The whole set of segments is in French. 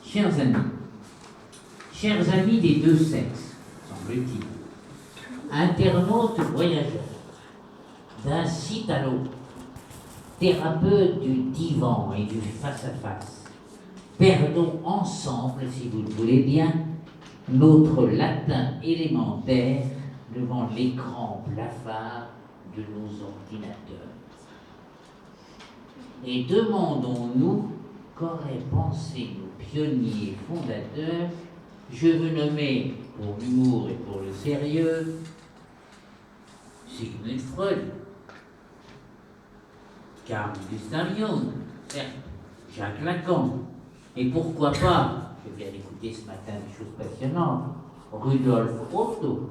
Chers amis des deux sexes, semble-t-il, internautes voyageurs, d'un site à l'autre, thérapeutes du divan et du face-à-face, perdons ensemble, si vous le voulez bien, notre latin élémentaire devant l'écran blafard de nos ordinateurs. Et demandons-nous qu'auraient pensé nos pionniers fondateurs, je veux nommer pour l'humour et pour le sérieux, Sigmund Freud, Carl Gustav Jung, Jacques Lacan, et pourquoi pas, je viens d'écouter ce matin des choses passionnantes, Rudolf Otto,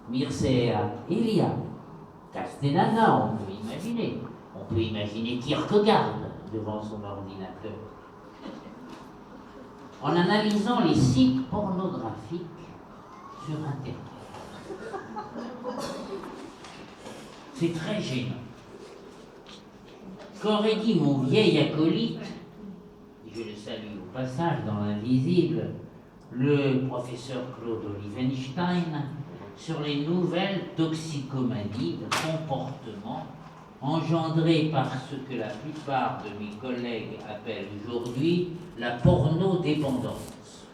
Mircea Eliade, Castellana, on peut imaginer. On peut imaginer Kierkegaard devant son ordinateur. En analysant les sites pornographiques sur Internet. C'est très gênant. Qu'aurait dit mon vieil acolyte, je le salue au passage dans l'invisible, le professeur Claude Olivenstein, sur les nouvelles toxicomanies de comportement engendrées par ce que la plupart de mes collègues appellent aujourd'hui la pornodépendance.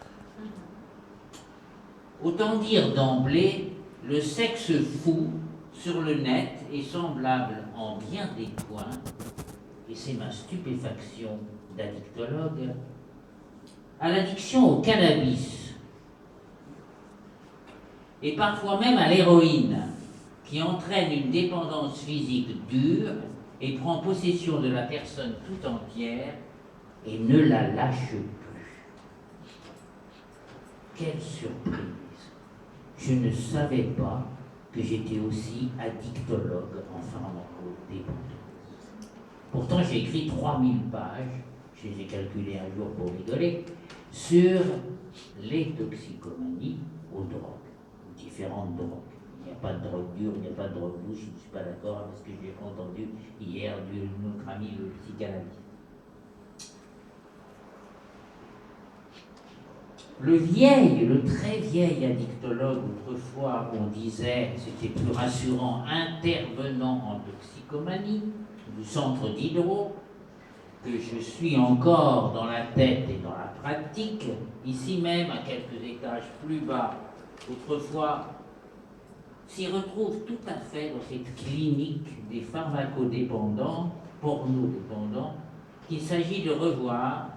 Autant dire d'emblée, le sexe fou sur le net est semblable en bien des points, et c'est ma stupéfaction d'addictologue, à l'addiction au cannabis, et parfois même à l'héroïne, qui entraîne une dépendance physique dure et prend possession de la personne tout entière et ne la lâche plus. Quelle surprise! Je ne savais pas que j'étais aussi addictologue en pharmacodépendance. Pourtant, j'ai écrit 3000 pages, je les ai calculées un jour pour rigoler, sur les toxicomanies aux drogues, différentes drogues. Il n'y a pas de drogue dure, il n'y a pas de drogue douce, je ne suis pas d'accord avec ce que j'ai entendu hier de notre ami le psychanalyste. Le très vieil addictologue, autrefois on disait, c'était plus rassurant, intervenant en toxicomanie, du centre d'Hydro, que je suis encore dans la tête et dans la pratique, ici même à quelques étages plus bas, autrefois, s'y retrouve tout à fait dans cette clinique des pharmacodépendants, pornodépendants, qu'il s'agit de revoir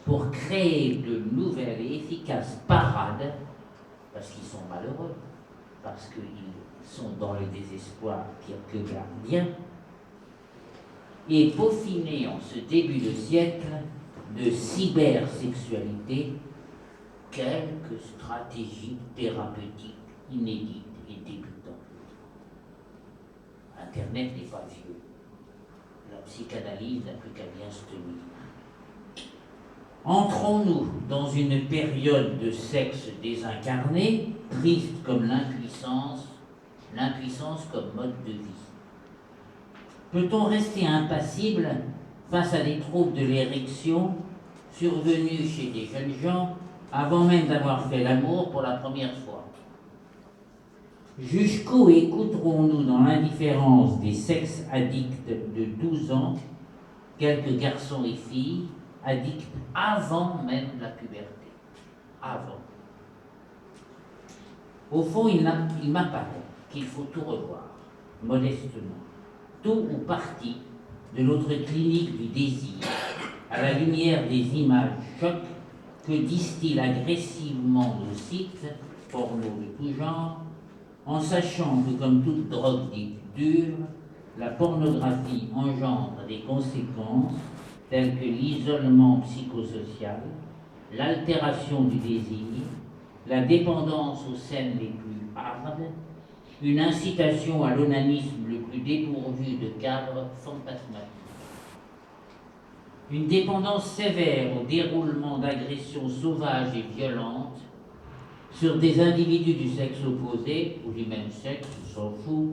pour créer de nouvelles et efficaces parades, parce qu'ils sont malheureux, parce qu'ils sont dans le désespoir kierkegaardien, et peaufiner en ce début de siècle de cybersexualité quelques stratégies thérapeutiques inédites et débutantes. Internet n'est pas vieux. La psychanalyse n'a plus qu'à bien se tenir. Entrons-nous dans une période de sexe désincarné, triste comme l'impuissance comme mode de vie? Peut-on rester impassible face à des troubles de l'érection survenus chez des jeunes gens avant même d'avoir fait l'amour pour la première fois? Jusqu'où écouterons-nous dans l'indifférence des sexes addicts de 12 ans, quelques garçons et filles addicts avant même la puberté? Avant. Au fond, il m'apparaît qu'il faut tout revoir, modestement, tout ou partie de notre clinique du désir, à la lumière des images chocs que distillent agressivement nos sites, porno de tout genre, en sachant que, comme toute drogue dite dure, la pornographie engendre des conséquences telles que l'isolement psychosocial, l'altération du désir, la dépendance aux scènes les plus hardes, une incitation à l'onanisme le plus dépourvu de cadre fantasmatique. Une dépendance sévère au déroulement d'agressions sauvages et violentes sur des individus du sexe opposé, ou du même sexe, on s'en fout,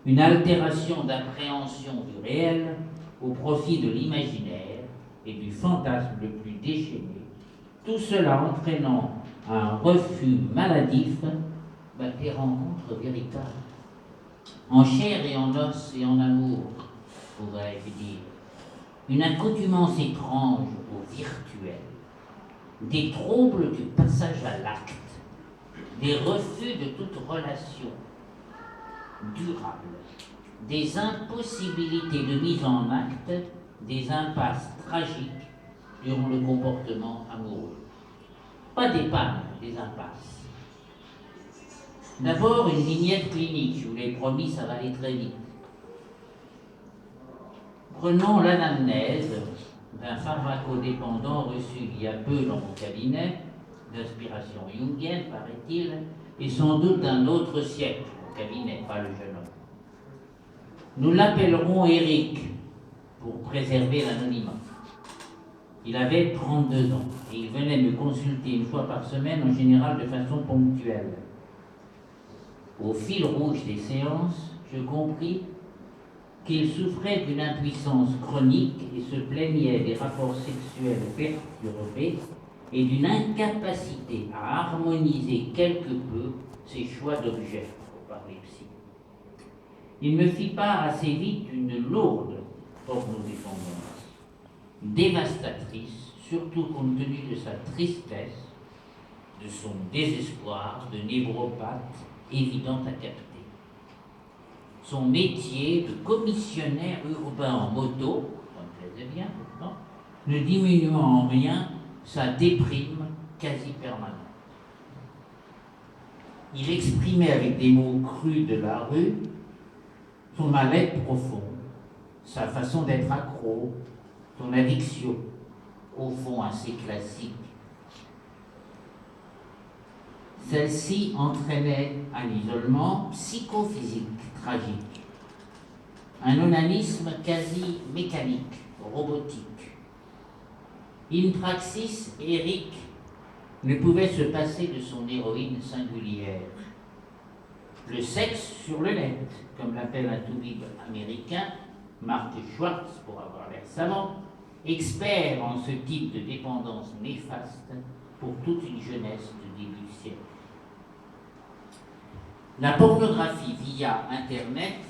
une altération d'appréhension du réel au profit de l'imaginaire, et du fantasme le plus déchaîné, tout cela entraînant un refus maladif des rencontres véritables, en chair et en os et en amour, pourrais-je dire, une accoutumance étrange au virtuel, des troubles du passage à l'acte, des refus de toute relation durable, des impossibilités de mise en acte, des impasses tragiques durant le comportement amoureux. Pas des pannes, des impasses. D'abord, une vignette clinique, je vous l'ai promis, ça va aller très vite. Prenons l'anamnèse d'un pharmacodépendant reçu il y a peu dans mon cabinet, d'inspiration jungienne, paraît-il, et sans doute d'un autre siècle, au cabinet, pas le jeune homme. Nous l'appellerons Eric, pour préserver l'anonymat. Il avait 32 ans, et il venait me consulter une fois par semaine, en général de façon ponctuelle. Au fil rouge des séances, je compris qu'il souffrait d'une impuissance chronique et se plaignait des rapports sexuels perturbés et d'une incapacité à harmoniser quelque peu ses choix d'objets, pour parler psy. Il me fit part assez vite d'une lourde pornodépendance, dévastatrice, surtout compte tenu de sa tristesse, de son désespoir de névropathe évident à capter. Son métier de commissionnaire urbain en moto, ça me plaisait bien pourtant, ne diminuant en rien sa déprime quasi permanente. Il exprimait avec des mots crus de la rue son mal-être profond, sa façon d'être accro, son addiction, au fond assez classique. Celle-ci entraînait un isolement psychophysique tragique, un onanisme quasi mécanique, robotique. In praxis, Eric ne pouvait se passer de son héroïne singulière. Le sexe sur le net, comme l'appelle un toubib américain, Mark Schwartz pour avoir l'air savant, expert en ce type de dépendance néfaste pour toute une jeunesse de début de siècle. La pornographie via Internet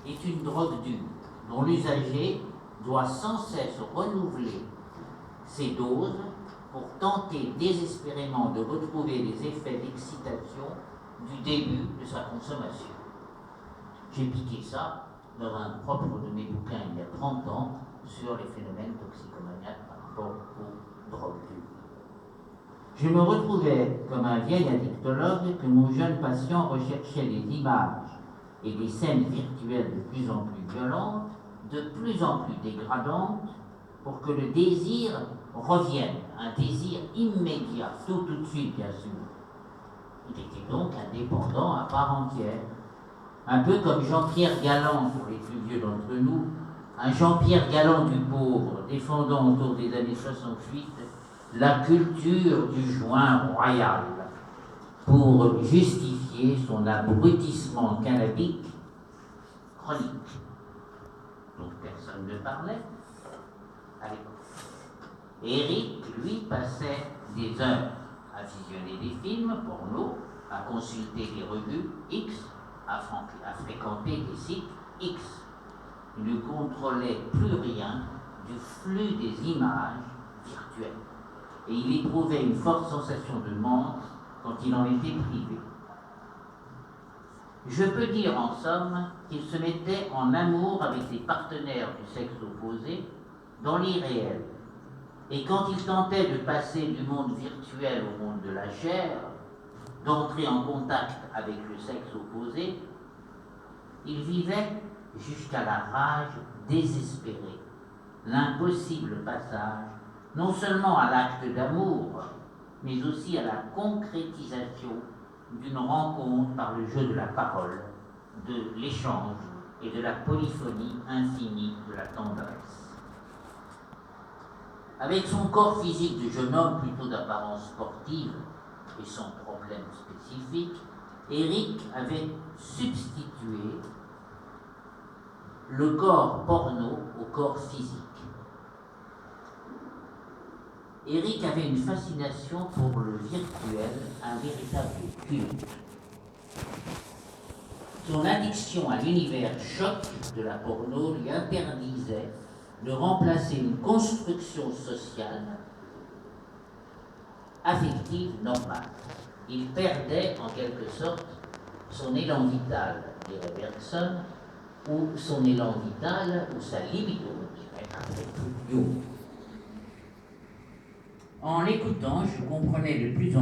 est une drogue dure dont l'usager doit sans cesse renouveler ses doses pour tenter désespérément de retrouver les effets d'excitation du début de sa consommation. J'ai piqué ça dans un propre de mes bouquins il y a 30 ans sur les phénomènes toxicomaniaques par rapport aux drogues dures. Je me retrouvais comme un vieil addictologue que mon jeune patient recherchait des images et des scènes virtuelles de plus en plus violentes, de plus en plus dégradantes, pour que le désir revienne, un désir immédiat, tout de suite bien sûr. Il était donc un dépendant à part entière, un peu comme Jean-Pierre Galland, pour les plus vieux d'entre nous, un Jean-Pierre Galland du pauvre, défendant autour des années 68 la culture du joint royal pour justifier son abrutissement cannabique chronique, dont personne ne parlait à l'époque. Eric, lui, passait des heures à visionner des films porno, à consulter des revues X, à fréquenter des sites X. Il ne contrôlait plus rien du flux des images virtuelles. Et il éprouvait une forte sensation de manque quand il en était privé. Je peux dire en somme qu'il se mettait en amour avec des partenaires du sexe opposé dans l'irréel. Et quand il tentait de passer du monde virtuel au monde de la chair, d'entrer en contact avec le sexe opposé, il vivait jusqu'à la rage désespérée, l'impossible passage non seulement à l'acte d'amour, mais aussi à la concrétisation d'une rencontre par le jeu de la parole, de l'échange et de la polyphonie infinie de la tendresse. Avec son corps physique de jeune homme plutôt d'apparence sportive et son problème spécifique, Eric avait substitué le corps porno au corps physique. Eric avait une fascination pour le virtuel, un véritable culte. Son addiction à l'univers choc de la porno lui interdisait de remplacer une construction sociale affective normale. Il perdait en quelque sorte son élan vital, dirait Bergson, ou son élan vital, ou sa libido, dirait après tout Jung. En l'écoutant, je comprenais de plus en